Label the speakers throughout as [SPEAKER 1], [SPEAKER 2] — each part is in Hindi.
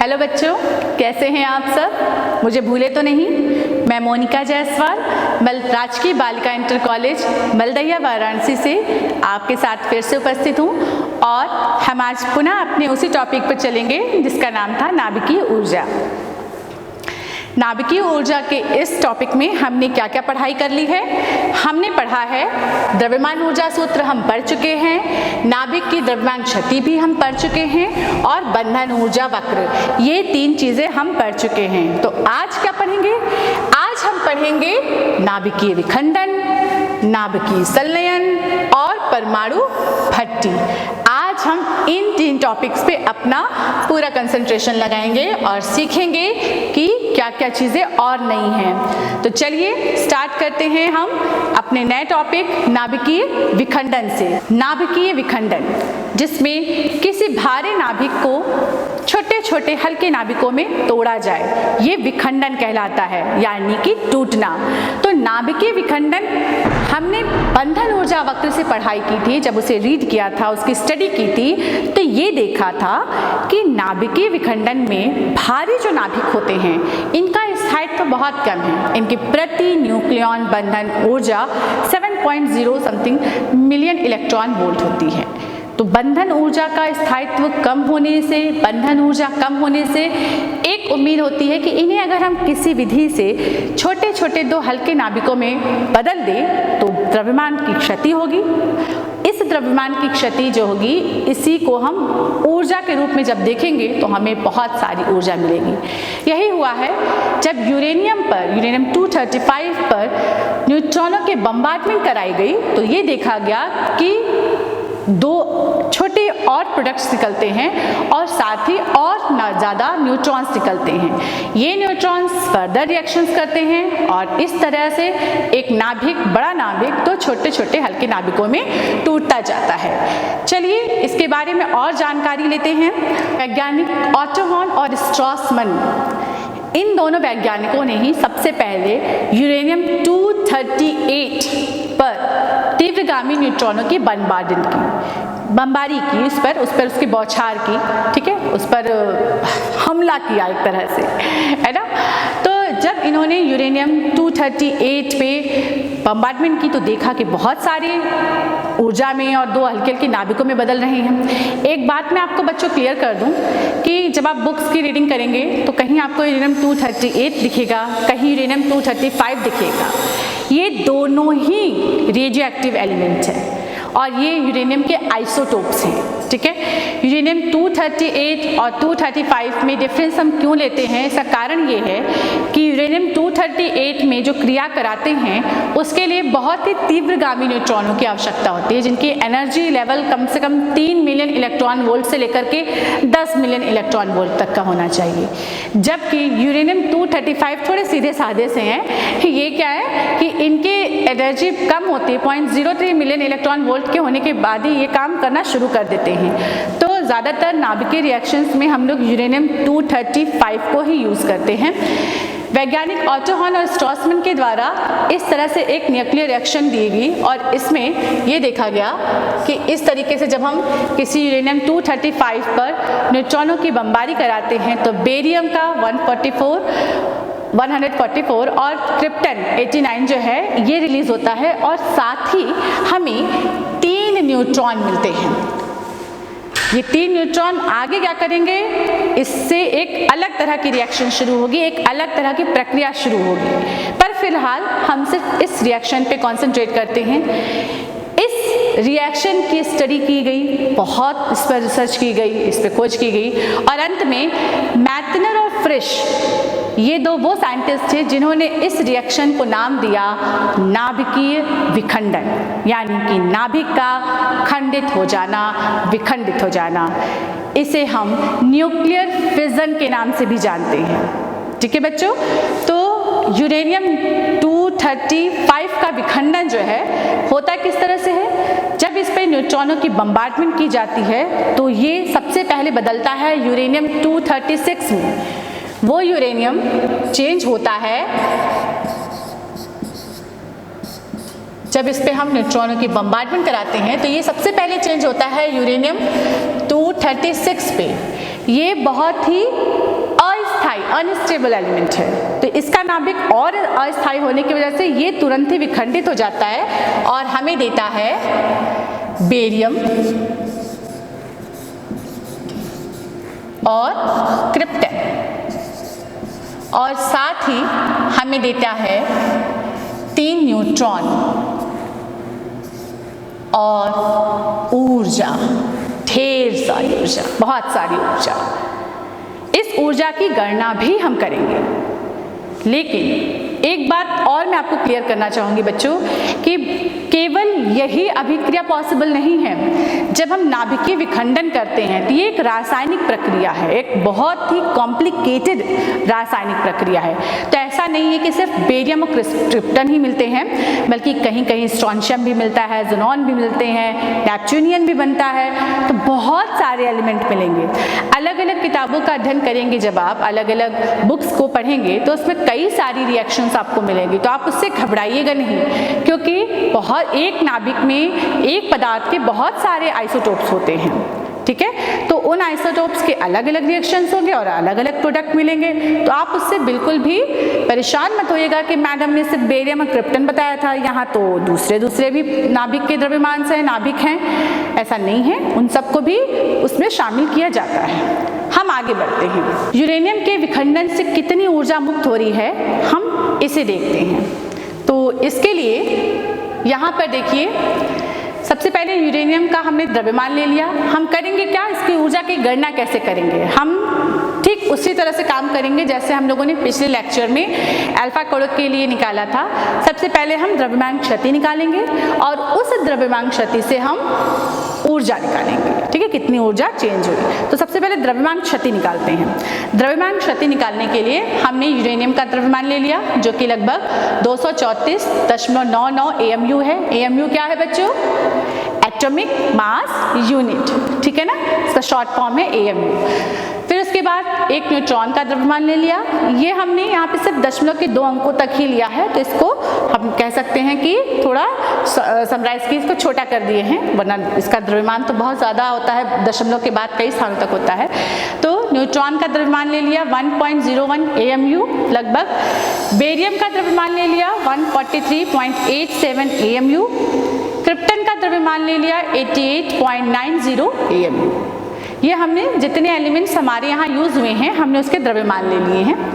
[SPEAKER 1] हेलो बच्चों, कैसे हैं आप सब? मुझे भूले तो नहीं? मैं मोनिका जायसवाल राजकीय बालिका इंटर कॉलेज मलदहिया वाराणसी से आपके साथ फिर से उपस्थित हूँ और हम आज पुनः अपने उसी टॉपिक पर चलेंगे जिसका नाम था नाभिकीय ऊर्जा। नाभिकीय ऊर्जा के इस टॉपिक में हमने क्या क्या पढ़ाई कर ली है? हमने पढ़ा है द्रव्यमान ऊर्जा सूत्र हम पढ़ चुके हैं, नाभिक की द्रव्यमान क्षति भी हम पढ़ चुके हैं और बंधन ऊर्जा वक्र, ये 3 चीजें हम पढ़ चुके हैं। तो आज क्या पढ़ेंगे? आज हम पढ़ेंगे नाभिकीय विखंडन, नाभिकीय संलयन और परमाणु भट्टी। आज हम इन 3 टॉपिक्स पे अपना पूरा कंसंट्रेशन लगाएंगे और सीखेंगे कि क्या क्या चीजें और नई हैं। तो चलिए स्टार्ट करते हैं हम अपने नए टॉपिक नाभिकीय विखंडन से। नाभिकीय विखंडन, जिसमें किसी भारी नाभिक को छोटे छोटे हल्के नाभिकों में तोड़ा जाए, ये विखंडन कहलाता है, यानी कि टूटना। तो नाभिकीय विखंडन हमने बंधन ऊर्जा वक्र से पढ़ाई की थी, जब उसे रीड किया था, उसकी स्टडी की थी, तो ये देखा था कि नाभिकीय विखंडन में भारी जो नाभिक होते हैं इनका स्थायित्व तो बहुत कम है। इनकी प्रति न्यूक्लियॉन बंधन ऊर्जा 7.0 समथिंग मिलियन इलेक्ट्रॉन वोल्ट होती है। तो बंधन ऊर्जा का स्थायित्व कम होने से, बंधन ऊर्जा कम होने से एक उम्मीद होती है कि इन्हें अगर हम किसी विधि से छोटे छोटे 2 हल्के नाभिकों में बदल दें तो द्रव्यमान की क्षति होगी। इस द्रव्यमान की क्षति जो होगी, इसी को हम ऊर्जा के रूप में जब देखेंगे तो हमें बहुत सारी ऊर्जा मिलेगी। यही हुआ है जब यूरेनियम 235 पर न्यूट्रॉनों के बम्बार्डमेंट कराई गई, तो ये देखा गया कि 2 छोटे और प्रोडक्ट्स निकलते हैं और साथ ही और ज़्यादा न्यूट्रॉन्स निकलते हैं। ये न्यूट्रॉन्स फर्दर रिएक्शंस करते हैं और इस तरह से एक नाभिक, बड़ा नाभिक, तो छोटे छोटे हल्के नाभिकों में टूटता जाता है। चलिए इसके बारे में और जानकारी लेते हैं। वैज्ञानिक ऑटो हॉर्न और स्ट्रॉसमैन, इन दोनों वैज्ञानिकों ने ही सबसे पहले यूरेनियम 238 पर तीव्रगामी न्यूट्रॉनों की बमबारी की, उस पर उसकी बौछार की, ठीक है, उस पर हमला किया एक तरह से, है ना। तो जब इन्होंने यूरेनियम 238 पे बम्बार्डमेंट की तो देखा कि बहुत सारी ऊर्जा में और 2 हल्के हल्के नाभिकों में बदल रहे हैं। एक बात मैं आपको बच्चों क्लियर कर दूं कि जब आप बुक्स की रीडिंग करेंगे तो कहीं आपको यूरेनियम 238 दिखेगा, कहीं यूरेनियम 235 दिखेगा। ये दोनों ही रेडियो एक्टिव एलिमेंट हैं और ये यूरेनियम के आइसोटोप्स हैं, ठीक है। यूरेनियम 238 और 235 में डिफरेंस हम क्यों लेते हैं? इसका कारण ये है कि यूरेनियम 238 में जो क्रिया कराते हैं उसके लिए बहुत ही तीव्रगामी न्यूट्रॉनों की आवश्यकता होती है, जिनकी एनर्जी लेवल कम से कम 3 मिलियन इलेक्ट्रॉन वोल्ट से लेकर के 10 मिलियन इलेक्ट्रॉन वोल्ट तक का होना चाहिए। जबकि यूरेनियम 235 थोड़े सीधे साधे से हैं। ये क्या है कि इनकी एनर्जी कम होती है, 0.03 मिलियन इलेक्ट्रॉन वोल्ट के होने के बाद ही ये काम करना शुरू कर देते हैं। तो ज़्यादातर नाभिकीय रिएक्शंस में हम लोग यूरेनियम 235 को ही यूज़ करते हैं। वैज्ञानिक ऑटो हॉर्न और स्ट्रॉसमैन के द्वारा इस तरह से एक न्यूक्लियर रिएक्शन दी गई और इसमें ये देखा गया कि इस तरीके से जब हम किसी यूरेनियम 235 पर न्यूट्रॉनों की बमबारी कराते हैं तो बेरियम का 144 और क्रिप्टन 89 जो है ये रिलीज होता है और साथ ही हमें 3 न्यूट्रॉन मिलते हैं। ये 3 न्यूट्रॉन आगे क्या करेंगे? इससे एक अलग तरह की रिएक्शन शुरू होगी, एक अलग तरह की प्रक्रिया शुरू होगी। पर फिलहाल हम सिर्फ इस रिएक्शन पे कंसंट्रेट करते हैं। इस रिएक्शन की स्टडी की गई, बहुत इस पर रिसर्च की गई, इस पर खोज की गई और अंत में मैथनर और फ्रिश, ये 2 वो साइंटिस्ट थे जिन्होंने इस रिएक्शन को नाम दिया नाभिकीय विखंडन, यानी कि नाभिक का खंडित हो जाना, विखंडित हो जाना। इसे हम न्यूक्लियर फिजन के नाम से भी जानते हैं, ठीक है बच्चों। तो यूरेनियम 235 का विखंडन जो है होता किस तरह से है? जब इस पे न्यूट्रॉनों की बम्बार्डमेंट की जाती है तो ये सबसे पहले बदलता है यूरेनियम 236 में। वो यूरेनियम चेंज होता है जब इस पे हम न्यूट्रॉनों की बम्बार्डमेंट कराते हैं, तो ये सबसे पहले चेंज होता है यूरेनियम 236 पे। ये बहुत ही अस्थायी अनस्टेबल एलिमेंट है, तो इसका नाभिक और अस्थायी होने की वजह से ये तुरंत ही विखंडित हो जाता है और हमें देता है बेरियम और क्रिप्टन, और साथ ही हमें देता है 3 न्यूट्रॉन और ऊर्जा, ढेर सारी ऊर्जा, बहुत सारी ऊर्जा। इस ऊर्जा की गणना भी हम करेंगे, लेकिन एक बात और मैं आपको क्लियर करना चाहूँगी बच्चों कि केवल यही अभिक्रिया पॉसिबल नहीं है। जब हम नाभिकीय विखंडन करते हैं तो ये एक रासायनिक प्रक्रिया है, एक बहुत ही कॉम्प्लिकेटेड रासायनिक प्रक्रिया है। तो ऐसा नहीं है कि सिर्फ बेरियम और क्रिप्टन ही मिलते हैं, बल्कि कहीं कहीं स्ट्रोंशियम भी मिलता है, ज़ेनॉन भी मिलते हैं, नेपच्यूनियन भी बनता है, तो बहुत सारे एलिमेंट मिलेंगे। अलग अलग किताबों का अध्ययन करेंगे, जब आप अलग अलग बुक्स को पढ़ेंगे तो उसमें कई सारी रिएक्शंस आपको मिलेंगी, तो आप उससे घबराइएगा नहीं, क्योंकि बहुत एक नाभिक में एक पदार्थ के बहुत सारे आइसोटोप्स होते हैं, ठीक है। तो उन आइसोटोप्स के अलग अलग रिएक्शंस होंगे और अलग अलग प्रोडक्ट मिलेंगे, तो आप उससे बिल्कुल भी परेशान मत होइएगा कि मैडम ने सिर्फ बेरियम और क्रिप्टन बताया था, यहाँ तो दूसरे भी नाभिक के द्रव्यमान से नाभिक हैं। ऐसा नहीं है, उन सबको भी उसमें शामिल किया जाता है। हम आगे बढ़ते हैं। यूरेनियम के विखंडन से कितनी ऊर्जा मुक्त हो रही है, हम इसे देखते हैं। तो इसके लिए यहाँ पर देखिए, सबसे पहले यूरेनियम का हमने द्रव्यमान ले लिया। हम करेंगे क्या, इसकी ऊर्जा की गणना कैसे करेंगे? हम ठीक उसी तरह से काम करेंगे जैसे हम लोगों ने पिछले लेक्चर में अल्फा कोडक के लिए निकाला था। सबसे पहले हम द्रव्यमान क्षति निकालेंगे और उस द्रव्यमान क्षति से हम ऊर्जा निकालेंगे, ठीक है, कितनी ऊर्जा चेंज हुई। तो सबसे पहले द्रव्यमान क्षति निकालते हैं। द्रव्यमान क्षति निकालने के लिए हमने यूरेनियम का द्रव्यमान ले लिया, जो कि लगभग 234.99 AMU है। AMU क्या है बच्चों? एटॉमिक मास यूनिट, ठीक है ना, इसका शॉर्ट फॉर्म है AMU। फिर उसके बाद एक न्यूट्रॉन का द्रव्यमान ले लिया। ये हमने यहाँ पे सिर्फ दशमलव के 2 अंकों तक ही लिया है, तो इसको हम कह सकते हैं कि थोड़ा समराइज की इसको छोटा कर दिए हैं, वरना इसका द्रव्यमान तो बहुत ज़्यादा होता है, दशमलव के बाद कई स्थानों तक होता है। तो न्यूट्रॉन का द्रव्यमान ले लिया 1.01 AMU लगभग। बेरियम का द्रव्यमान ले लिया 143.87 AMU। क्रिप्टन का द्रव्यमान ले लिया 88.90 AMU। ये हमने जितने एलिमेंट्स हमारे यहाँ यूज हुए हैं, हमने उसके द्रव्यमान ले लिए हैं।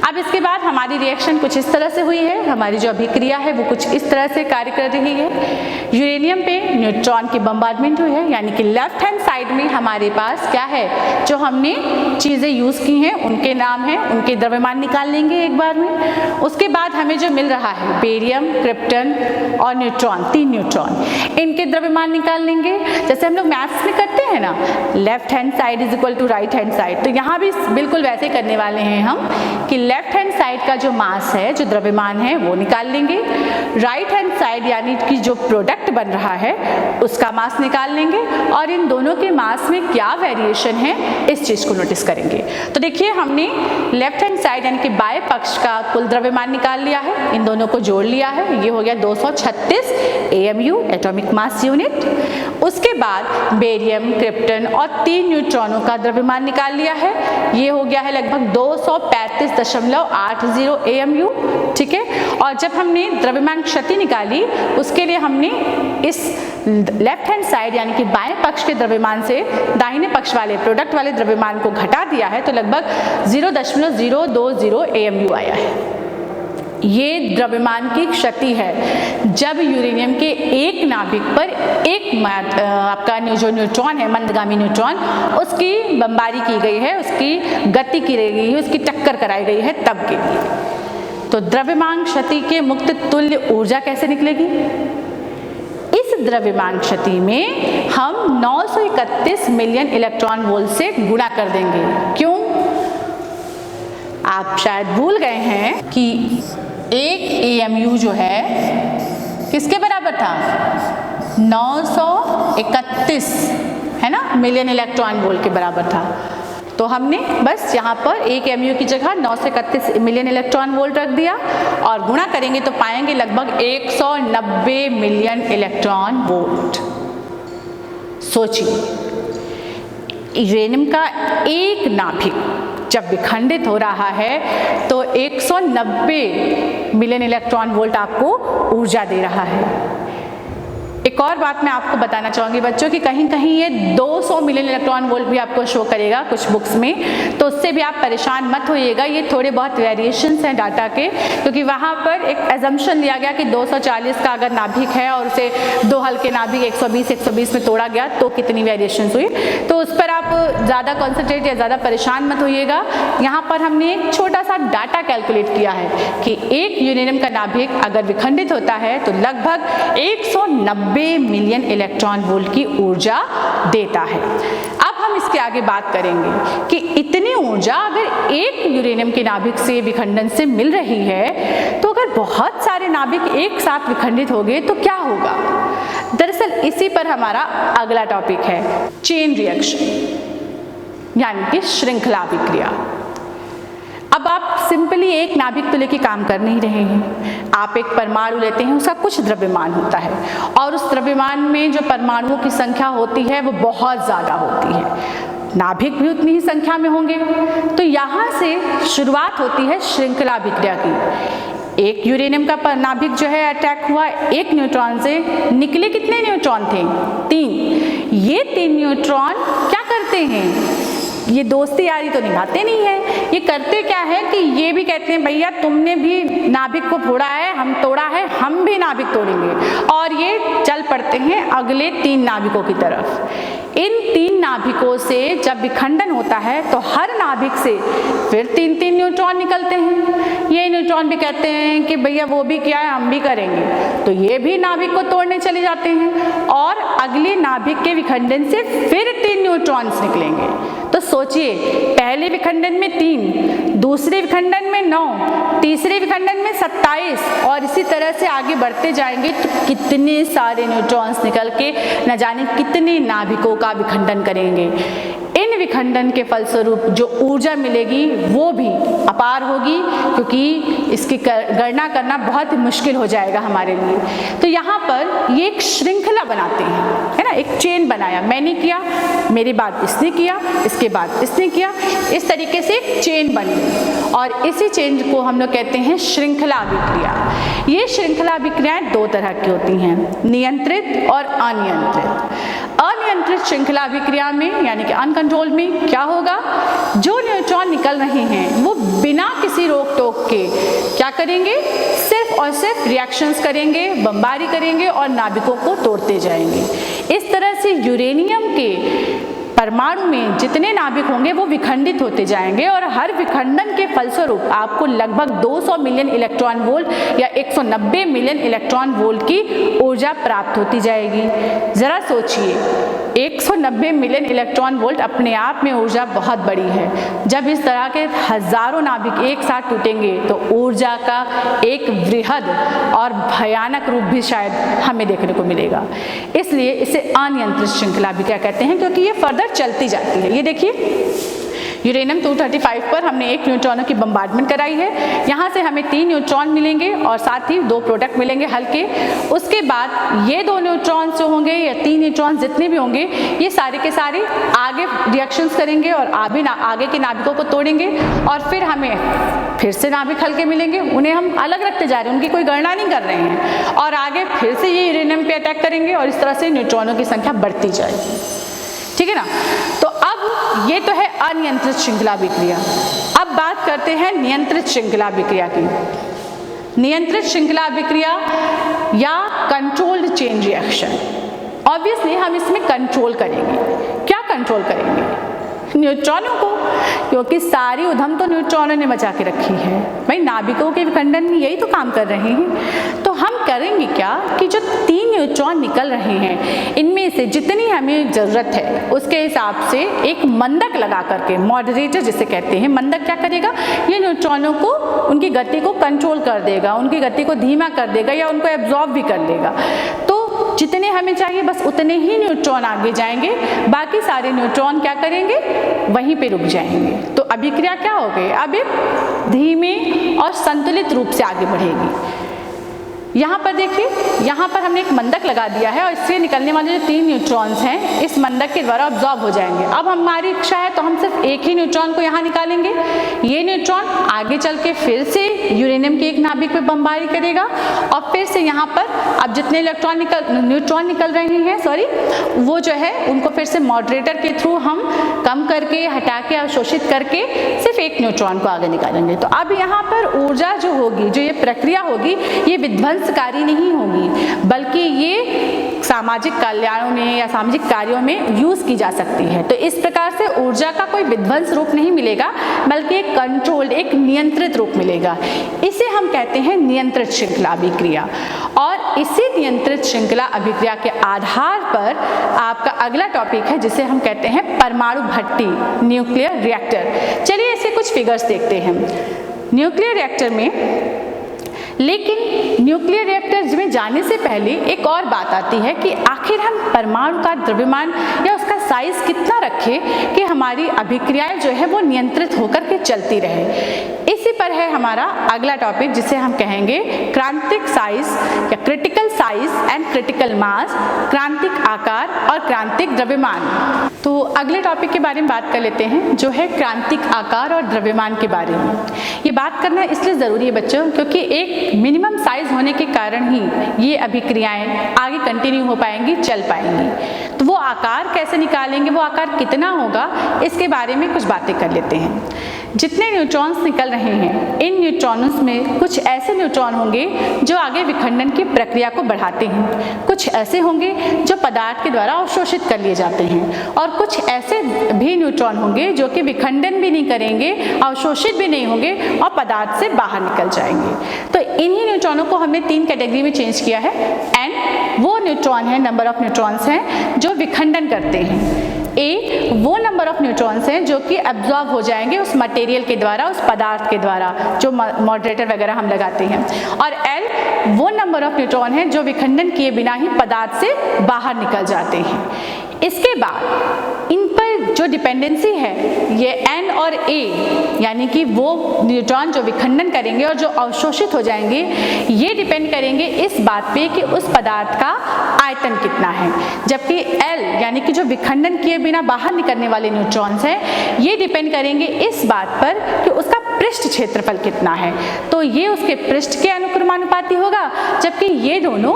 [SPEAKER 1] अब इसके बाद हमारी रिएक्शन कुछ इस तरह से हुई है, हमारी जो अभिक्रिया है वो कुछ इस तरह से कार्य कर रही है। यूरेनियम पे न्यूट्रॉन की बम्बार्डमेंट हुई है, यानी कि लेफ्ट हैंड साइड में हमारे पास क्या है, जो हमने चीज़ें यूज़ की हैं उनके नाम हैं, उनके द्रव्यमान निकाल लेंगे एक बार में। उसके बाद हमें जो मिल रहा है बेरियम, क्रिप्टन और न्यूट्रॉन, 3 न्यूट्रॉन, इनके द्रव्यमान निकाल लेंगे। जैसे हम लोग मैथ्स में करते हैं ना, left hand side is equal to right hand side, तो यहाँ भी बिल्कुल वैसे करने वाले हैं हम कि लेफ्ट हैंड साइड का जो मास है, जो द्रव्यमान है, वो निकाल लेंगे। राइट हैंड साइड यानी कि जो प्रोडक्ट बन रहा है उसका मास निकाल लेंगे, और इन दोनों के मास में क्या वेरिएशन है इस चीज को नोटिस करेंगे। तो देखिए, हमने लेफ्ट हैंड साइड यानी कि बाएं पक्ष का कुल द्रव्यमान निकाल लिया है, इन दोनों को जोड़ लिया है, ये हो गया 236 AMU एटॉमिक मास यूनिट। उसके बाद बेरियम, क्रिप्टन और 3 न्यूट्रॉनों का द्रव्यमान निकाल लिया है, ये हो गया है लगभग 235.80 AMU, ठीक है। और जब हमने द्रव्यमान क्षति निकाली, उसके लिए हमने इस लेफ्ट हैंड साइड यानी कि बाएं पक्ष के द्रव्यमान से दाहिने पक्ष वाले प्रोडक्ट वाले द्रव्यमान को घटा दिया है, तो लगभग 0.020 AMU आया है। ये द्रव्यमान की क्षति है जब यूरेनियम के एक नाभिक पर एक आपका जो न्यूट्रॉन है, मंदगामी न्यूट्रॉन, उसकी बमबारी की गई है, उसकी गति की गई है, उसकी टक्कर कराई गई है, तब के लिए। तो द्रव्यमान क्षति के मुक्त तुल्य ऊर्जा कैसे निकलेगी? इस द्रव्यमान क्षति में हम 931 मिलियन इलेक्ट्रॉन वोल्ट से गुणा कर देंगे। क्यों? आप शायद भूल गए हैं कि एक AMU जो है किसके बराबर था? 931 है ना, मिलियन इलेक्ट्रॉन वोल्ट के बराबर था। तो हमने बस यहाँ पर एक AMU की जगह 931 मिलियन इलेक्ट्रॉन वोल्ट रख दिया, और गुणा करेंगे तो पाएंगे लगभग 190 मिलियन इलेक्ट्रॉन वोल्ट। सोचिए, यूरेनियम का एक नाभिक जब विखंडित हो रहा है तो 190 मिलियन इलेक्ट्रॉन वोल्ट आपको ऊर्जा दे रहा है। एक और बात मैं आपको बताना चाहूँगी बच्चों कि कहीं कहीं ये 200 मिलियन इलेक्ट्रॉन वोल्ट भी आपको शो करेगा कुछ बुक्स में, तो उससे भी आप परेशान मत होइएगा। ये थोड़े बहुत वेरिएशंस हैं डाटा के, क्योंकि वहाँ पर एक एजम्पशन लिया गया कि 240 का अगर नाभिक है और उसे दो हल्के नाभिक 120 में तोड़ा गया तो कितनी वेरिएशंस हुई, तो उस पर आप ज़्यादा कॉन्सेंट्रेट या ज़्यादा परेशान मत होइएगा। यहाँ पर हमने एक छोटा सा डाटा कैलकुलेट किया है कि एक यूरेनियम का नाभिक अगर विखंडित होता है तो लगभग 190 मिलियन इलेक्ट्रॉन वोल्ट की ऊर्जा देता है। अब हम इसके आगे बात करेंगे कि इतनी ऊर्जा अगर एक यूरेनियम के नाभिक से विखंडन से मिल रही है तो अगर बहुत सारे नाभिक एक साथ विखंडित हो गए तो क्या होगा। दरअसल इसी पर हमारा अगला टॉपिक है चेन रिएक्शन यानी कि श्रृंखला अभिक्रिया। अब आप सिंपली एक नाभिक तो लेके काम कर नहीं रहे हैं, आप एक परमाणु लेते हैं, उसका कुछ द्रव्यमान होता है और उस द्रव्यमान में जो परमाणुओं की संख्या होती है वो बहुत ज़्यादा होती है, नाभिक भी उतनी ही संख्या में होंगे। तो यहाँ से शुरुआत होती है श्रृंखला अभिक्रिया की। एक यूरेनियम का नाभिक जो है अटैक हुआ एक न्यूट्रॉन से, निकले कितने न्यूट्रॉन थे? 3। ये 3 न्यूट्रॉन क्या करते हैं? ये दोस्ती यारी तो निभाते नहीं है, ये करते क्या है कि ये भी कहते हैं भैया तुमने भी नाभिक को फोड़ा है, हम तोड़ा है, हम भी नाभिक तोड़ेंगे, और ये चल पड़ते हैं अगले 3 नाभिकों की तरफ। इन 3 नाभिकों से जब विखंडन होता है तो हर नाभिक से फिर 3-3 न्यूट्रॉन निकलते हैं। ये न्यूट्रॉन भी कहते हैं कि भैया वो भी क्या है, हम भी करेंगे, तो ये भी नाभिक को तोड़ने चले जाते हैं और अगले नाभिक के विखंडन से फिर 3 न्यूट्रॉन्स निकलेंगे। तो सोचिए, पहले विखंडन में 3, दूसरे विखंडन में 9, तीसरे विखंडन में 27 और इसी तरह से आगे बढ़ते जाएंगे तो कितने सारे न्यूट्रॉन्स निकल के न जाने कितने नाभिकों का विखंडन करेंगे। इन विखंडन के फलस्वरूप जो ऊर्जा मिलेगी वो भी अपार होगी, क्योंकि इसकी गणना करना बहुत मुश्किल हो जाएगा हमारे लिए। तो यहाँ पर ये एक श्रृंखला बनाते हैं, है ना, एक चेन बनाया, मैंने किया, मेरे बाद इसने किया, इसके बाद इसने किया, इस तरीके से एक चेन बनी और इसी चेन को हम लोग कहते हैं श्रृंखला अभिक्रिया। ये श्रृंखला अभिक्रियाएं 2 तरह की होती हैं, नियंत्रित और अनियंत्रित। अनियंत्रित श्रृंखला अभिक्रिया में यानी कि अनकंट्रोल्ड में क्या होगा, जो न्यूट्रॉन निकल रहे हैं वो बिना किसी रोक टोक के क्या करेंगे, सिर्फ और सिर्फ रिएक्शंस करेंगे, बमबारी करेंगे और नाभिकों को तोड़ते जाएंगे। इस तरह से यूरेनियम के परमाणु में जितने नाभिक होंगे वो विखंडित होते जाएंगे और हर विखंडन के फलस्वरूप आपको लगभग 200 मिलियन इलेक्ट्रॉन वोल्ट या 190 मिलियन इलेक्ट्रॉन वोल्ट की ऊर्जा प्राप्त होती जाएगी। जरा सोचिए, 190 मिलियन इलेक्ट्रॉन वोल्ट अपने आप में ऊर्जा बहुत बड़ी है। जब इस तरह के हजारों नाभिक एक साथ टूटेंगे तो ऊर्जा का एक वृहद और भयानक रूप भी शायद हमें देखने को मिलेगा। इसलिए इसे अनियंत्रित श्रृंखला अभिक्रिया कहते हैं, क्योंकि ये फर्दर चलती जाती है। ये देखिए, यूरेनियम 235 पर हमने 1 न्यूट्रॉनों की बम्बार्डमेंट कराई है, यहाँ से हमें 3 न्यूट्रॉन मिलेंगे और साथ ही 2 प्रोडक्ट मिलेंगे हल्के। उसके बाद ये 2 न्यूट्रॉन जो होंगे या 3 न्यूट्रॉन जितने भी होंगे ये सारे के सारे आगे रिएक्शंस करेंगे और आगे के नाभिकों को तोड़ेंगे और फिर हमें फिर से नाभिक हल्के मिलेंगे। उन्हें हम अलग रखते जा रहे हैं, उनकी कोई गणना नहीं कर रहे हैं, और आगे फिर से ये यूरेनियम पे अटैक करेंगे और इस तरह से न्यूट्रॉनों की संख्या बढ़ती जाएगी। ठीक है ना। तो अब ये तो है अनियंत्रित श्रृंखला अभिक्रिया। अब बात करते हैं नियंत्रित श्रृंखला अभिक्रिया की। नियंत्रित श्रृंखला अभिक्रिया या कंट्रोल्ड चेन रिएक्शन। ऑब्वियसली हम इसमें कंट्रोल करेंगे। क्या कंट्रोल करेंगे? न्यूट्रॉनों को, क्योंकि सारी उधम तो न्यूट्रॉनों ने मचा के रखी है। भाई नाभिकों के विखंडन में यही तो काम कर रहे हैं। तो हम करेंगे क्या कि जो 3 न्यूट्रॉन निकल रहे हैं इनमें से जितनी हमें ज़रूरत है उसके हिसाब से एक मंदक लगा करके, मॉडरेटर जिसे कहते हैं, मंदक क्या करेगा, ये न्यूट्रॉनों को उनकी गति को कंट्रोल कर देगा, उनकी गति को धीमा कर देगा या उनको एब्जॉर्ब भी कर लेगा। तो जितने हमें चाहिए बस उतने ही न्यूट्रॉन आगे जाएंगे, बाकी सारे न्यूट्रॉन क्या करेंगे, वहीं पे रुक जाएंगे। तो अभिक्रिया क्या हो गई, अब एक धीमे और संतुलित रूप से आगे बढ़ेगी। यहाँ पर देखिए, यहाँ पर हमने एक मंदक लगा दिया है और इससे निकलने वाले जो 3 न्यूट्रॉन्स हैं इस मंदक के द्वारा ऑब्जॉर्ब हो जाएंगे। अब हमारी इच्छा है तो हम सिर्फ एक ही न्यूट्रॉन को यहाँ निकालेंगे। ये न्यूट्रॉन आगे चल के फिर से यूरेनियम के एक नाभिक में बमबारी करेगा और फिर से यहाँ पर अब जितने न्यूट्रॉन निकल रहे हैं वो जो है उनको फिर से मॉडरेटर के थ्रू हम कम करके, हटा के, अवशोषित करके सिर्फ एक न्यूट्रॉन को आगे निकालेंगे। तो अब यहाँ पर ऊर्जा जो होगी, जो ये प्रक्रिया होगी, ये विध्वंसकारी नहीं होगी बल्कि ये सामाजिक कल्याणों में या सामाजिक कार्यों में यूज की जा सकती है। तो इस प्रकार से ऊर्जा का कोई विध्वंस रूप नहीं मिलेगा बल्कि एक कंट्रोल्ड, एक नियंत्रित रूप मिलेगा। इसे हम कहते हैं नियंत्रित श्रृंखला अभिक्रिया। और इसी नियंत्रित श्रृंखला अभिक्रिया के आधार पर आपका अगला टॉपिक है जिसे हम कहते हैं परमाणु भट्टी, न्यूक्लियर रिएक्टर। चलिए ऐसे कुछ फिगर्स देखते हैं न्यूक्लियर रिएक्टर में। लेकिन न्यूक्लियर रिएक्टर में जाने से पहले एक और बात आती है कि आखिर हम परमाणु का द्रव्यमान या उसका साइज कितना रखें कि हमारी अभिक्रियाएं जो है वो नियंत्रित होकर के चलती रहे। इसी पर है हमारा अगला टॉपिक जिसे हम कहेंगे क्रांतिक साइज या critical size and critical mass, क्रांतिक आकार और क्रांतिक द्रव्यमान। तो अगले टॉपिक के बारे में बात कर लेते हैं जो है क्रांतिक आकार और द्रव्यमान के बारे में। ये बात करना इसलिए ज़रूरी है बच्चों क्योंकि एक मिनिमम साइज होने के कारण ही ये अभिक्रियाएं आगे कंटिन्यू हो पाएंगी, चल पाएंगी। तो वो आकार कैसे निकालेंगे, वो आकार कितना होगा, इसके बारे में कुछ बातें कर लेते हैं। जितने न्यूट्रॉन्स निकल रहे हैं इन न्यूट्रॉन्स में कुछ ऐसे न्यूट्रॉन होंगे जो आगे विखंडन की प्रक्रिया को बढ़ाते हैं, कुछ ऐसे होंगे जो पदार्थ के द्वारा अवशोषित कर लिए जाते हैं और कुछ ऐसे भी न्यूट्रॉन होंगे जो कि विखंडन भी नहीं करेंगे, अवशोषित भी नहीं होंगे और पदार्थ से बाहर निकल जाएंगे। तो इन्हीं न्यूट्रॉनों को हमने 3 कैटेगरी में चेंज किया है। एन वो न्यूट्रॉन है, नंबर ऑफ न्यूट्रॉन्स हैं जो विखंडन करते हैं। ए वो नंबर ऑफ न्यूट्रॉन्स हैं जो कि एब्जॉर्ब हो जाएंगे उस मटेरियल के द्वारा, उस पदार्थ के द्वारा जो मॉडरेटर वगैरह हम लगाते हैं। और एल वो नंबर ऑफ न्यूट्रॉन हैं जो विखंडन किए बिना ही पदार्थ से बाहर निकल जाते हैं। इसके बाद इन पर जो डिपेंडेंसी है ये एन और ए यानी कि वो न्यूट्रॉन जो विखंडन करेंगे और जो अवशोषित हो जाएंगे ये डिपेंड करेंगे इस बात पे कि उस पदार्थ का आयतन कितना है। जबकि एल यानी कि जो विखंडन किए बिना बाहर निकलने वाले न्यूट्रॉन्स हैं ये डिपेंड करेंगे इस बात पर कि उसका पृष्ठ क्षेत्रफल कितना है। तो ये उसके पृष्ठ के अनुक्रमानुपाती होगा, जबकि ये दोनों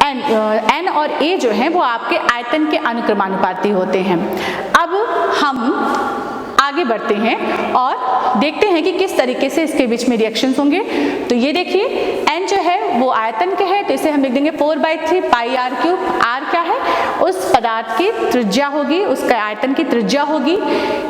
[SPEAKER 1] एन और ए जो हैं वो आपके आयतन के अनुक्रमानुपाती होते हैं। अब हम आगे बढ़ते हैं और देखते हैं कि किस तरीके से इसके बीच में रिएक्शंस होंगे। तो ये देखिए एन जो है वो आयतन के है तो इसे हम लिख देंगे 4/3 पाई आर क्यूब। आर क्या है, उस पदार्थ की त्रिज्या होगी, उसका आयतन की त्रिज्या होगी।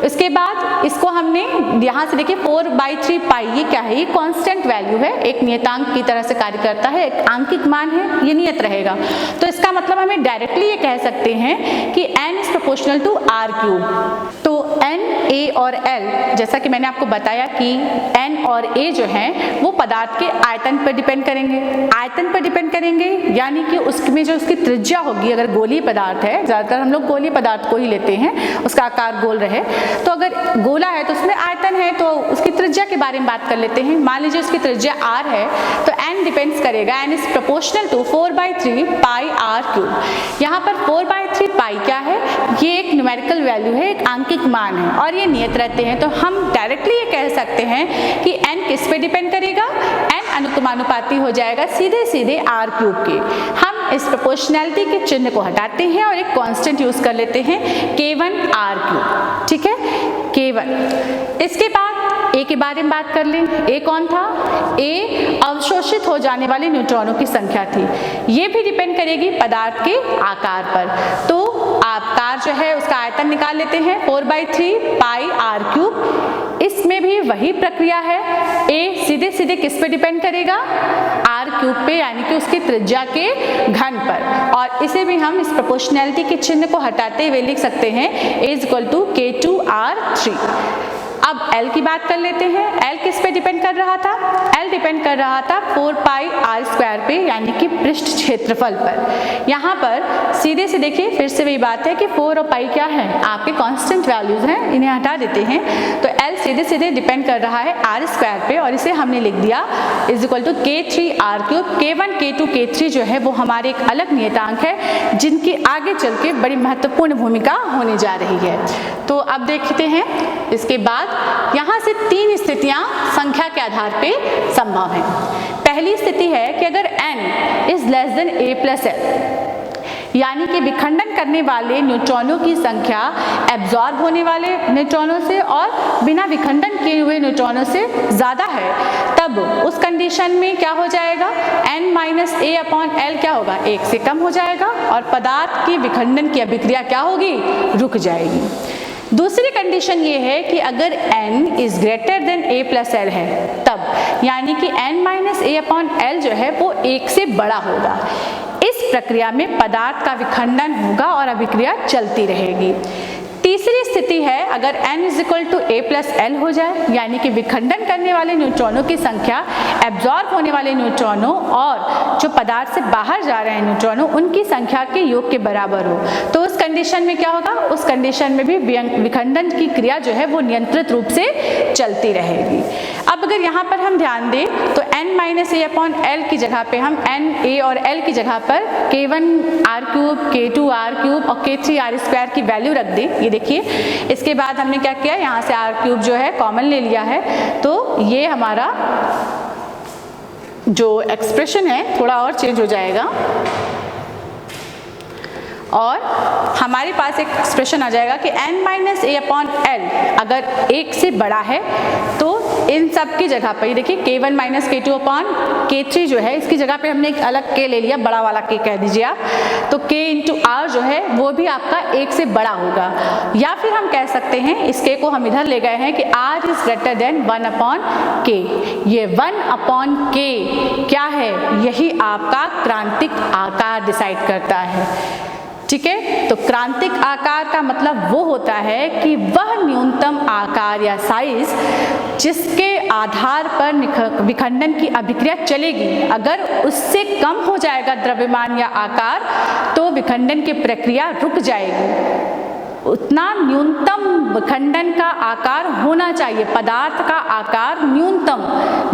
[SPEAKER 1] इसके बाद इसको हमने यहाँ से देखिए 4/3 पाई, ये क्या है, ये कांस्टेंट वैल्यू है, एक नियतांक की तरह से कार्य करता है, एक आंकिक मान है, ये नियत रहेगा। तो इसका मतलब हमें डायरेक्टली ये कह सकते हैं कि n is proportional to r cube. तो एन, ए और एल, जैसा कि मैंने आपको बताया कि एन और ए जो हैं वो पदार्थ के आयतन पर डिपेंड करेंगे, आयतन पर डिपेंड करेंगे यानी कि उसमें जो उसकी त्रिज्या होगी, अगर गोलीय पदार्थ है, ज़्यादातर हम लोग गोलीय पदार्थ को ही लेते हैं, उसका आकार गोल रहे, तो अगर गोला है तो उसमें आयतन है तो उसकी त्रिज्या के बारे में बात कर लेते हैं। मान लीजिए उसकी त्रिज्या आर है तो एन डिपेंड्स करेगा, n is proportional to 4/3 pi r cube. यहाँ पर 4/3 पाई क्या है, ये एक न्यूमेरिकल वैल्यू है, एक आंकिक मान है और ये नियत रहते हैं। तो हम डायरेक्टली ये कह सकते हैं कि एन किस पे डिपेंड करेगा, एन अनुक्रमानुपाती हो जाएगा सीधे सीधे आर क्यूब के। हम इस प्रोपोर्शनैलिटी के चिन्ह को हटाते हैं और एक कांस्टेंट यूज कर लेते हैं K1 आर क्यूब, ठीक है, K1। इसके बाद ए के बारे में बात कर लें। ए कौन था, ए अवशोषित हो जाने वाले न्यूट्रॉनों की संख्या थी, ये भी डिपेंड करेगी पदार्थ के आकार पर। तो आकार जो है उसका आयतन निकाल लेते हैं 4/3 पाई आर क्यूब। इसमें भी वही प्रक्रिया है, ए सीधे सीधे किस पे डिपेंड करेगा, आर क्यूब पे यानी कि उसकी त्रिज्या के घन पर। और इसे भी हम इस प्रोपोर्शनैलिटी के चिन्ह को हटाते हुए लिख सकते हैं A = K2 R3। अब L की बात कर लेते हैं। L किस पे डिपेंड कर रहा था? L डिपेंड कर रहा था 4 पाई r स्क्वायर पे, यानी कि पृष्ठ क्षेत्रफल पर। यहाँ पर सीधे से देखिए, फिर से वही बात है कि 4 और पाई क्या है? आपके कांस्टेंट वैल्यूज हैं, इन्हें हटा देते हैं। तो L सीधे सीधे डिपेंड कर रहा है r स्क्वायर पे, और इसे हमने लिख दिया is equal to k3r3। k1, k2, k3 जो है वो हमारे एक अलग नियतांक है, जिनकी आगे चल के बड़ी महत्वपूर्ण भूमिका होने जा रही है। तो अब देखते हैं इसके बाद यहाँ से 3 स्थितियाँ संख्या के आधार पे संभव हैं। पहली स्थिति है कि अगर n is less than a plus l, यानी कि विखंडन करने वाले न्यूट्रॉनों की संख्या एब्जॉर्ब होने वाले न्यूट्रॉनों से और बिना विखंडन किए हुए न्यूट्रॉनों से ज़्यादा है, तब उस कंडीशन में क्या हो जाएगा? n minus a upon l क्या होगा? 1 से कम हो जाएगा और पदार्थ की विखंडन की अभिक्रिया क्या होगी? रुक जाएगी। दूसरी कंडीशन ये है कि अगर n is greater than a plus l है, तब यानी कि n minus a upon l जो है वो 1 से बड़ा होगा। इस प्रक्रिया में पदार्थ का विखंडन होगा और अभिक्रिया चलती रहेगी। तीसरी स्थिति है अगर n is equal to a plus l हो जाए, यानी कि विखंडन करने वाले न्यूट्रॉनों की संख्या एब्जॉर्ब होने वाले न्यूट्रॉनों और जो पदार्थ से बाहर जा रहे हैं न्यूट्रॉनों, उनकी संख्या के योग के बराबर हो। तो उस कंडीशन में क्या होगा? उस कंडीशन में भी विखंडन की क्रिया जो है वो नियंत्रित रूप से चलती रहेगी। अब अगर यहाँ पर हम ध्यान दें तो n minus a upon l की जगह पे हम n a और l की जगह पर k1 r cube, k2 r cube और k3 r स्क्वायर की वैल्यू रख दें। ये देखिए, इसके बाद हमने क्या किया? यहाँ से r क्यूब जो है कॉमन ले लिया है, तो ये हमारा जो एक्सप्रेशन है थोड़ा और चेंज हो जाएगा और हमारे पास एक एक्सप्रेशन आ जाएगा कि n minus a upon l अगर 1 से बड़ा है तो इन सब की जगह पर, ये देखिए k1 minus k2 upon k3 जो है, इसकी जगह पे हमने एक अलग k ले लिया, बड़ा वाला k कह दीजिए आप, तो k इंटू r जो है वो भी आपका 1 से बड़ा होगा। या फिर हम कह सकते हैं इस k को हम इधर ले गए हैं कि r is greater than 1 upon k। ये 1 अपॉन k क्या है? यही आपका क्रांतिक आकार डिसाइड करता है। ठीक है, तो क्रांतिक आकार का मतलब वो होता है कि वह न्यूनतम आकार या साइज जिसके आधार पर विखंडन की अभिक्रिया चलेगी, अगर उससे कम हो जाएगा द्रव्यमान या आकार तो विखंडन की प्रक्रिया रुक जाएगी। उतना न्यूनतम विखंडन का आकार होना चाहिए, पदार्थ का आकार न्यूनतम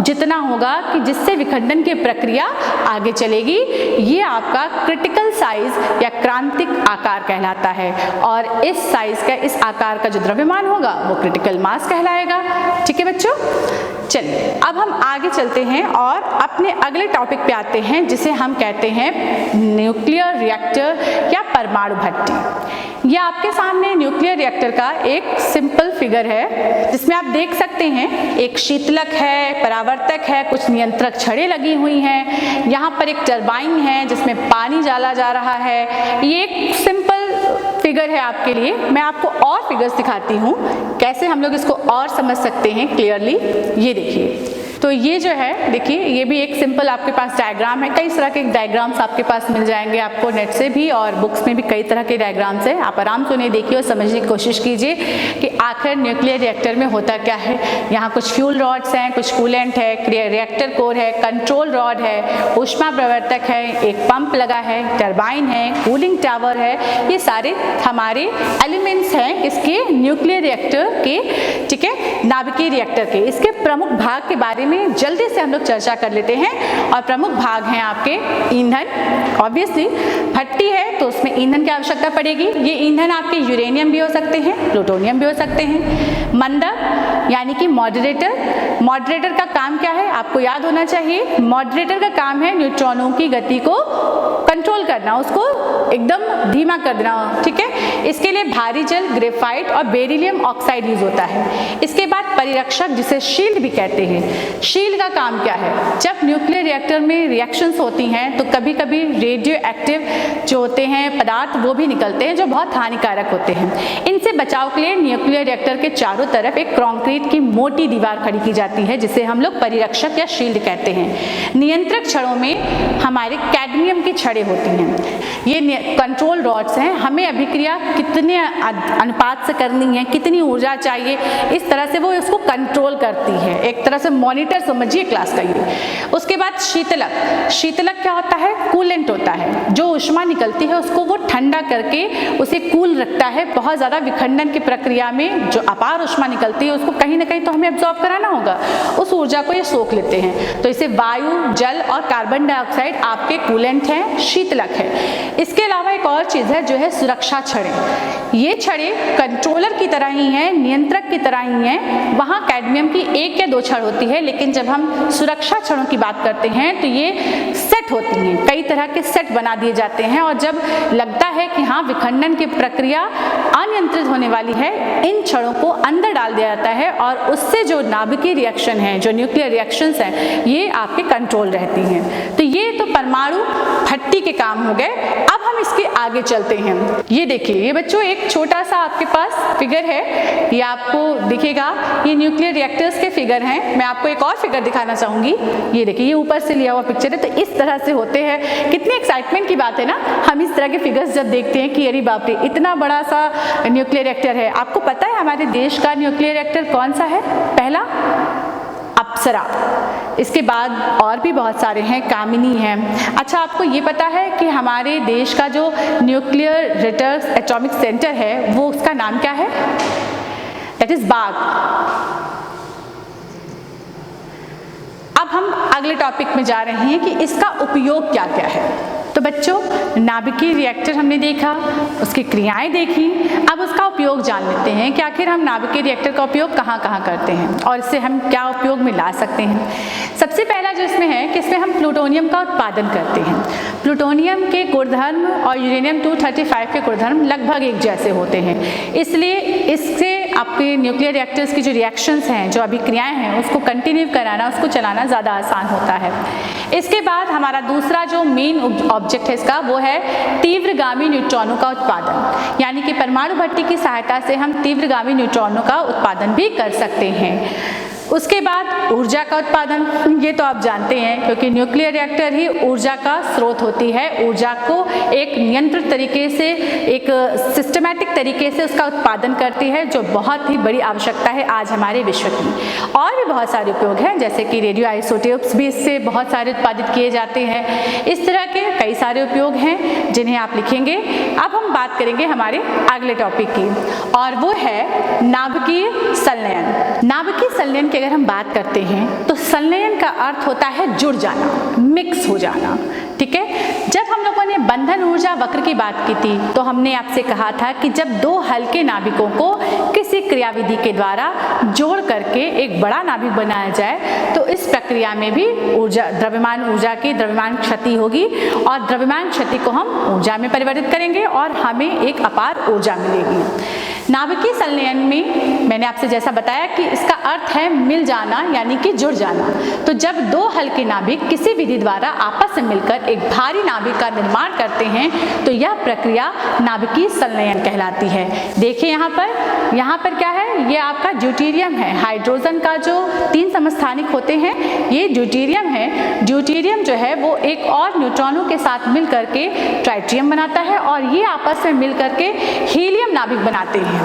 [SPEAKER 1] जितना होगा कि जिससे विखंडन की प्रक्रिया आगे चलेगी, ये आपका क्रिटिकल साइज या क्रांतिक आकार कहलाता है। और इस साइज का, इस आकार का जो द्रव्यमान होगा वो क्रिटिकल मास कहलाएगा। ठीक है बच्चों, चलिए अब हम आगे चलते हैं और अपने अगले टॉपिक पे आते हैं, जिसे हम कहते हैं न्यूक्लियर रिएक्टर या परमाणु भट्टी। यह आपके सामने न्यूक्लियर रिएक्टर का एक सिंपल फिगर है, जिसमें आप देख सकते हैं एक शीतलक है, परावर्तक है, कुछ नियंत्रक छड़ें लगी हुई हैं, यहाँ पर एक टरबाइन है जिसमें पानी डाला जा रहा है। ये एक सिंपल फिगर है आपके लिए। मैं आपको और फिगर्स दिखाती हूँ कैसे हम लोग इसको और समझ सकते हैं क्लियरली। ये देखिए, तो ये जो है, देखिए ये भी एक सिंपल आपके पास डायग्राम है। कई तरह के डायग्राम्स आपके पास मिल जाएंगे आपको नेट से भी, और बुक्स में भी कई तरह के डायग्राम्स हैं। आप आराम से उन्हें देखिए और समझने की कोशिश कीजिए कि आखिर न्यूक्लियर रिएक्टर में होता क्या है। यहाँ कुछ फ्यूल रॉड्स हैं, कुछ कूलेंट है, रिएक्टर कोर है, कंट्रोल रॉड है, ऊष्मा प्रवर्तक है, एक पंप लगा है, टरबाइन है, कूलिंग टावर है। ये सारे हमारे एलिमेंट्स हैं इसके न्यूक्लियर रिएक्टर के, ठीक है, नाभिकीय रिएक्टर के। इसके प्रमुख भाग के बारे में जल्दी से हम लोग चर्चा कर लेते हैं। और प्रमुख भाग हैं आपके ईंधन, ऑब्वियसली भट्टी है तो उसमें ईंधन की आवश्यकता पड़ेगी। ये ईंधन आपके यूरेनियम भी हो सकते हैं, प्लूटोनियम भी हो सकते हैं। मंदक यानी कि मॉडरेटर, मॉडरेटर का काम क्या है आपको याद होना चाहिए। मॉडरेटर का काम है न्यूट्रॉनों की गति को कंट्रोल करना, उसको एकदम धीमा कर देना। ठीक है, इसके लिए भारी जल, ग्रेफाइट और बेरिलियम ऑक्साइड यूज होता है। इसके बाद परिरक्षक, जिसे शील्ड भी कहते हैं। शील्ड का काम क्या है? जब न्यूक्लियर रिएक्टर में रिएक्शंस होती हैं तो कभी कभी रेडियो एक्टिव जो होते हैं पदार्थ वो भी निकलते हैं जो बहुत हानिकारक होते हैं। इनसे बचाव के लिए न्यूक्लियर रिएक्टर के चारों तरफ एक कंक्रीट की मोटी दीवार खड़ी की जाती है, जिसे हम लोग परिरक्षक या शील्ड कहते हैं। नियंत्रक छड़ों में हमारे कैडमियम की छड़ें होती हैं। ये कंट्रोल रॉड्स हैं, हमें अभिक्रिया कितने अनुपात से करनी है, कितनी ऊर्जा चाहिए, इस तरह से वो उसको कंट्रोल करती है, एक तरह से मॉनिटर समझिए क्लास का ये। उसके बाद शीतलक, शीतलक क्या होता है? कूलेंट होता है, जो ऊष्मा निकलती है उसको वो ठंडा करके उसे कूल रखता है। बहुत ज़्यादा विखंडन की प्रक्रिया में जो अपार ऊष्मा निकलती है उसको कहीं ना कहीं तो हमें एब्जॉर्ब कराना होगा, उस ऊर्जा को ये सोख लेते हैं। तो इसे वायु, जल और कार्बन डाइऑक्साइड आपके कूलेंट हैं, शीतलक है। इसके अलावा एक और चीज़ है जो है सुरक्षा छड़ें। ये छड़ें कंट्रोलर की तरह ही हैं, नियंत्रक की तरह ही हैं। वहाँ कैडमियम की 1 या 2 छड़ होती है, लेकिन जब हम सुरक्षा छड़ों की बात करते हैं तो ये सेट होती हैं, कई तरह के सेट बना दिए जाते हैं। और जब लगता है कि हाँ विखंडन की प्रक्रिया अनियंत्रित होने वाली है, इन छड़ों को अंदर डाल दिया जाता है और उससे जो नाभिकीय रिएक्शन है, जो न्यूक्लियर रिएक्शंस हैं, ये आपके कंट्रोल रहती हैं। तो ये तो परमाणु भट्टी के काम हो गए। अब हम इसके आगे चलते हैं। ये देखिए, ये बच्चों एक छोटा सा आपके पास फिगर है, ये आपको दिखेगा, ये न्यूक्लियर रिएक्टर्स के फिगर हैं। मैं आपको एक और फिगर दिखाना चाहूँगी। ये देखिए, ये ऊपर से लिया हुआ पिक्चर है, तो इस तरह से होते हैं। कितनी एक्साइटमेंट की बात है ना, हम इस तरह के फिगर्स जब देखते हैं कि अरे बाप रे, इतना बड़ा सा न्यूक्लियर रिएक्टर है। आपको पता है हमारे देश का न्यूक्लियर रिएक्टर कौन सा है? पहला अप्सरा, इसके बाद और भी बहुत सारे हैं, कामिनी हैं। अच्छा, आपको ये पता है कि हमारे देश का जो न्यूक्लियर रिसर्च एटॉमिक सेंटर है वो उसका नाम क्या है? दैट इज बाग। अब हम अगले टॉपिक में जा रहे हैं कि इसका उपयोग क्या क्या है। तो बच्चों, नाभिकीय रिएक्टर हमने देखा, उसकी क्रियाएं देखी, अब उसका उपयोग जान लेते हैं कि आखिर हम नाभिकीय रिएक्टर का उपयोग कहाँ कहाँ करते हैं और इससे हम क्या उपयोग में ला सकते हैं। सबसे पहला जो इसमें है कि इसमें हम प्लूटोनियम का उत्पादन करते हैं। प्लूटोनियम के गुणधर्म और यूरेनियम 235 के गुणधर्म लगभग एक जैसे होते हैं, इसलिए इससे आपके न्यूक्लियर रिएक्टर्स की जो रिएक्शंस हैं, जो अभिक्रियाएं हैं, उसको कंटिन्यू कराना, उसको चलाना ज़्यादा आसान होता है। इसके बाद हमारा दूसरा जो मेन ऑब्जेक्ट है इसका, वो है तीव्रगामी न्यूट्रॉनों का उत्पादन, यानी कि परमाणु भट्टी की सहायता से हम तीव्रगामी न्यूट्रॉनों का उत्पादन भी कर सकते हैं। उसके बाद ऊर्जा का उत्पादन, ये तो आप जानते हैं क्योंकि न्यूक्लियर रिएक्टर ही ऊर्जा का स्रोत होती है। ऊर्जा को एक नियंत्रित तरीके से, एक सिस्टमैटिक तरीके से उसका उत्पादन करती है, जो बहुत ही बड़ी आवश्यकता है आज हमारे विश्व की। और भी बहुत सारे उपयोग हैं, जैसे कि रेडियो आइसोटोप्स भी इससे बहुत सारे उत्पादित किए जाते हैं। इस तरह के कई सारे उपयोग हैं जिन्हें आप लिखेंगे। अब हम बात करेंगे हमारे अगले टॉपिक की, और वो है नाभिकीय संलयन। नाभिकीय संलयन की अगर हम बात करते हैं तो संलयन का अर्थ होता है जुड़ जाना, मिक्स हो जाना। ठीक है, जब हम लोगों ने बंधन ऊर्जा वक्र की बात की थी तो हमने आपसे कहा था कि जब दो हल्के नाभिकों को किसी क्रियाविधि के द्वारा जोड़ करके एक बड़ा नाभिक बनाया जाए तो इस प्रक्रिया में भी ऊर्जा, द्रव्यमान ऊर्जा की द्रव्यमान क्षति होगी और द्रव्यमान क्षति को हम ऊर्जा में परिवर्तित करेंगे और हमें एक अपार ऊर्जा मिलेगी। नाभिकीय संलयन में मैंने आपसे जैसा बताया कि इसका अर्थ है मिल जाना, यानी कि जुड़ जाना। तो जब दो हल्के नाभिक किसी विधि द्वारा आपस में मिलकर एक भारी नाभिक का निर्माण करते हैं तो यह प्रक्रिया नाभिकीय संलयन कहलाती है। देखिए यहाँ पर क्या है, ये आपका ड्यूटेरियम है। हाइड्रोजन का जो 3 समस्थानिक होते हैं ये ड्यूटेरियम है। ड्यूटेरियम जो है वो एक और न्यूट्रॉनों के साथ मिल करके ट्राइटियम बनाता है और ये आपस में मिल करके हीलियम नाभिक बनाते हैं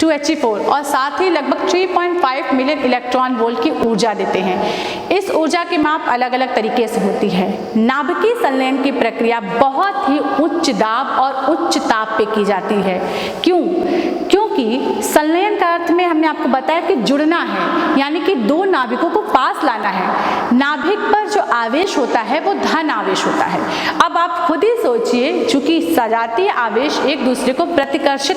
[SPEAKER 1] 2He4 और साथ ही लगभग 3.5 मिलियन इलेक्ट्रॉन वोल्ट की ऊर्जा देते हैं। इस ऊर्जा की माप अलग अलग तरीके से होती है। नाभिकीय संलयन की प्रक्रिया बहुत ही उच्च दाब और उच्च ताप पे की जाती है। क्यों? क्योंकि संलयन का अर्थ में हमने आपको बताया कि जुड़ना है, यानी कि दो नाभिकों को पास लाना है। नाभिक पर जो आवेश होता है वो धन आवेश होता है। अब आप खुद ही सोचिए, चूंकि सजातीय आवेश एक दूसरे को प्रतिकर्षित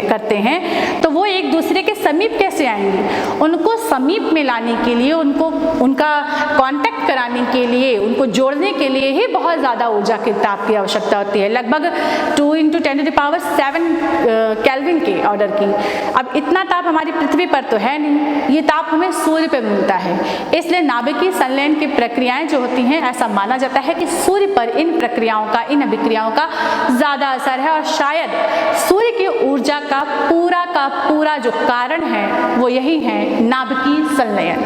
[SPEAKER 1] करते हैं तो वो एक दूसरे के समीप कैसे आएंगे? उनको समीप में लाने के लिए, उनका कांटेक्ट कराने के लिए, उनको जोड़ने के लिए ही बहुत ज़्यादा ऊर्जा के ताप की आवश्यकता होती है, लगभग 2 × 10⁻⁷ केल्विन के ऑर्डर की। अब इतना ताप हमारी पृथ्वी पर तो है नहीं, ये ताप हमें सूर्य पर मिलता है। इसलिए नाभिकीय संलयन की प्रक्रियाएं जो होती हैं, ऐसा माना जाता है कि सूर्य पर इन प्रक्रियाओं का, इन अभिक्रियाओं का ज़्यादा असर है और शायद सूर्य की ऊर्जा का पूरा जो कारण है वो यही है नाभिकीय संलयन।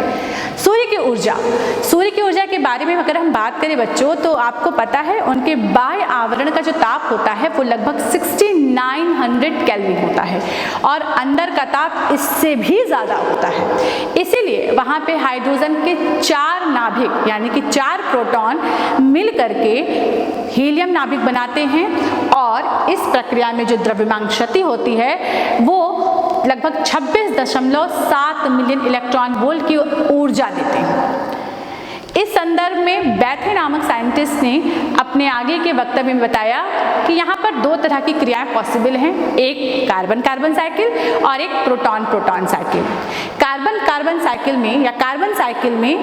[SPEAKER 1] सूर्य की ऊर्जा, सूर्य की ऊर्जा के बारे में अगर हम बात करें बच्चों, तो आपको पता है उनके बाह्य आवरण का जो ताप होता है वो लगभग 6900 केल्विन होता है और अंदर का ताप इससे भी ज़्यादा होता है। इसीलिए वहाँ पे हाइड्रोजन के 4 नाभिक यानी कि 4 प्रोटॉन मिल करके हीलियम नाभिक बनाते हैं और इस प्रक्रिया में जो द्रव्यमान क्षति होती है वो लगभग 26.7 मिलियन इलेक्ट्रॉन वोल्ट की ऊर्जा देते हैं। इस संदर्भ में बैथे नामक साइंटिस्ट ने अपने आगे के वक्तव्य में बताया कि यहाँ पर 2 तरह की क्रियाएं पॉसिबल हैं, एक कार्बन कार्बन साइकिल और एक proton proton cycle. Carbon carbon cycle में या कार्बन साइकिल में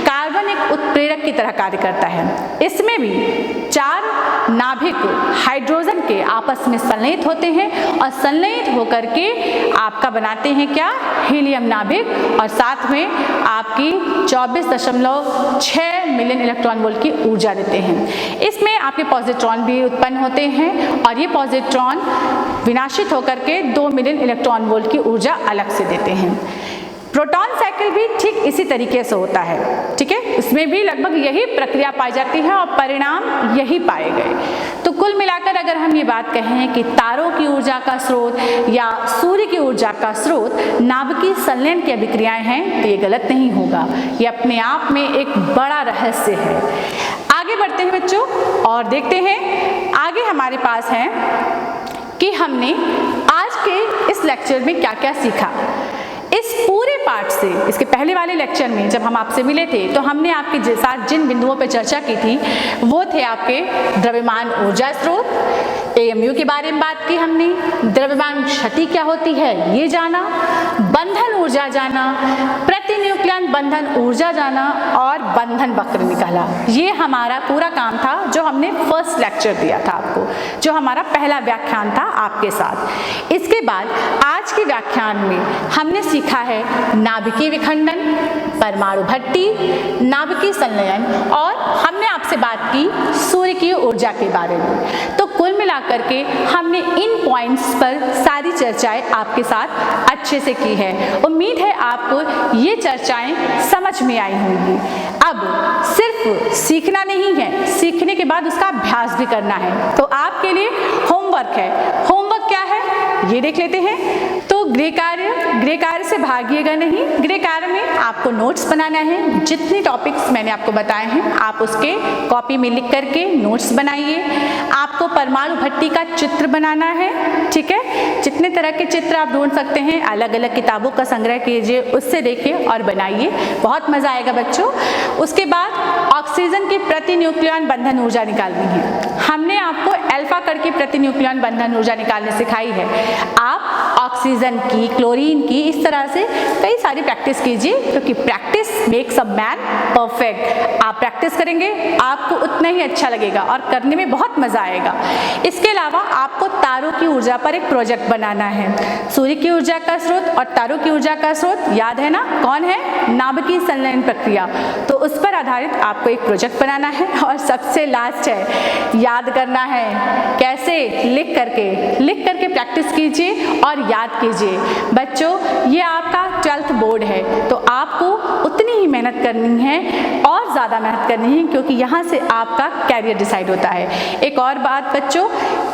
[SPEAKER 1] कार्बन एक उत्प्रेरक की तरह कार्य करता है। इसमें भी 4 नाभिक हाइड्रोजन के आपस में संलयित होते हैं और संलयित होकर के आपका बनाते हैं क्या, हीलियम नाभिक, और साथ में आपकी 24.6 मिलियन इलेक्ट्रॉन वोल्ट की ऊर्जा देते हैं। इसमें आपके पॉजिट्रॉन भी उत्पन्न होते हैं और ये पॉजिट्रॉन विनाशित होकर के 2 मिलियन इलेक्ट्रॉन वोल्ट की ऊर्जा अलग से देते हैं। प्रोटॉन साइकिल भी ठीक इसी तरीके से होता है, ठीक है, इसमें भी लगभग यही प्रक्रिया पाई जाती है और परिणाम यही पाए गए। तो कुल मिलाकर अगर हम ये बात कहें कि तारों की ऊर्जा का स्रोत या सूर्य की ऊर्जा का स्रोत नाभिकीय संलयन की अभिक्रियाएं हैं, तो ये गलत नहीं होगा, ये अपने आप में एक बड़ा रहस्य है। आगे बढ़ते हैं बच्चों और देखते हैं आगे हमारे पास है कि हमने आज के इस लेक्चर में क्या क्या सीखा। इस पूरे पार्ट से, इसके पहले वाले लेक्चर में जब हम आपसे मिले थे तो हमने आपके साथ जिन बिंदुओं पर चर्चा की थी वो थे आपके द्रव्यमान ऊर्जा स्रोत, AMU के बारे में बात की हमने, द्रव्यमान क्षति क्या होती है ये जाना, बंधन ऊर्जा जाना, प्रतिन्यूक्लियन बंधन ऊर्जा जाना और बंधन वक्र निकाला। ये हमारा पूरा काम था जो हमने फर्स्ट लेक्चर दिया था आपको, जो हमारा पहला व्याख्यान था आपके साथ। इसके बाद आज के व्याख्यान में हमने सीखा है नाभिकीय विखंडन, परमाणु भट्टी, नाभिकीय संलयन और हमने आपसे बात की सूर्य की ऊर्जा के बारे में। तो कुल मिलाकर के हमने इन पॉइंट्स पर सारी चर्चाएं आपके साथ अच्छे से की है। उम्मीद है आपको ये चर्चाएं समझ में आई होंगी। अब सिर्फ सीखना नहीं है, सीखने के बाद उसका अभ्यास भी करना है। तो आपके लिए होमवर्क है। होमवर्क क्या है ये देख लेते हैं। तो गृह कार्य से भागिएगा नहीं। गृह कार्य में आपको नोट्स बनाना है। जितने टॉपिक्स मैंने आपको बताए हैं आप उसके कॉपी में लिख करके नोट्स बनाइए। आपको परमाणु भट्टी का चित्र बनाना है, ठीक है। जितने तरह के चित्र आप ढूंढ सकते हैं, अलग अलग किताबों का संग्रह कीजिए, उससे देखिए और बनाइए, बहुत मजा आएगा बच्चों। उसके बाद ऑक्सीजन की प्रतिन्यूक्लियन बंधन ऊर्जा निकालनी है। हमने आपको अल्फा कण की प्रतिन्यूक्लियन बंधन ऊर्जा निकालने सिखाई है। आप ऑक्सीजन की, क्लोरीन की, इस तरह से कई सारी प्रैक्टिस कीजिए, क्योंकि practice makes a man perfect. आप प्रैक्टिस करेंगे आपको उतना ही अच्छा लगेगा और करने में बहुत मजा आएगा। इसके अलावा आपको तारों की ऊर्जा पर एक प्रोजेक्ट बनाना है। सूर्य की ऊर्जा का स्रोत और तारों की ऊर्जा का स्रोत याद है ना, कौन है, नाभिकीय संलयन प्रक्रिया। तो उस पर आधारित आपको एक प्रोजेक्ट बनाना है। और सबसे लास्ट है याद करना है। कैसे, लिख करके प्रैक्टिस कीजिए और याद कीजिए। बच्चों ये आपका 12th बोर्ड है, तो आपको उतनी ही मेहनत करनी है और ज़्यादा मेहनत करनी है, क्योंकि यहाँ से आपका कैरियर डिसाइड होता है। एक और बात बच्चों,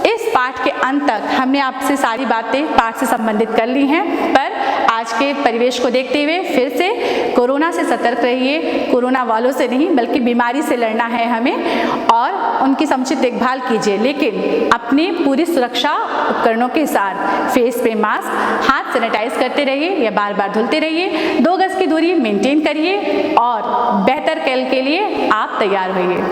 [SPEAKER 1] इस पाठ के अंत तक हमने आपसे सारी बातें पाठ से संबंधित कर ली हैं, पर आज के परिवेश को देखते हुए फिर से कोरोना से सतर्क रहिए। कोरोना वालों से नहीं बल्कि बीमारी से लड़ना है हमें, और उनकी समुचित देखभाल कीजिए, लेकिन अपनी पूरी सुरक्षा उपकरणों के साथ फेस पे मास्क, हाथ सैनिटाइज करते रहिए या बार बार धुलते रहिए, 2 गज की दूरी मेंटेन करिए और बेहतर कल के लिए आप तैयार होइए।